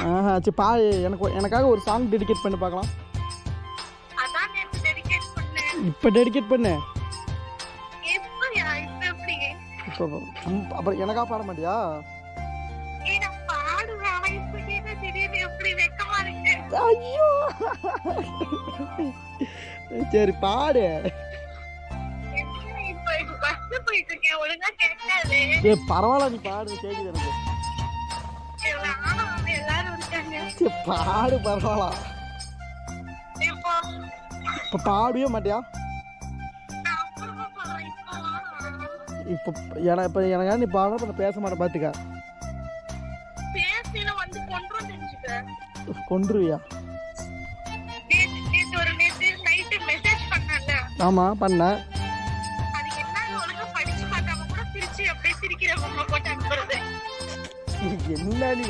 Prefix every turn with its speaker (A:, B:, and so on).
A: ஆஹா சரி பா எனக்காக ஒரு சாங் டெடிகேட் பண்ணி பார்க்கலாம். இப்போ டெடிகேட் பண்ணு. இப்போ அப்புறம் எனக்கா பாட மாட்டியா? ஐயோ சரி பாடு. பரவாயில்ல நீ பாடு, கேக்குது எனக்கு. பாடு பரவாயில்ல. இப்ப பாடவே மாட்டியா? இப்ப எனக்கு நீ பாட பேச மாட்டேன் பாத்துக்க. கொன்றுவியா? ஆமா பண்ண. என்ன நீ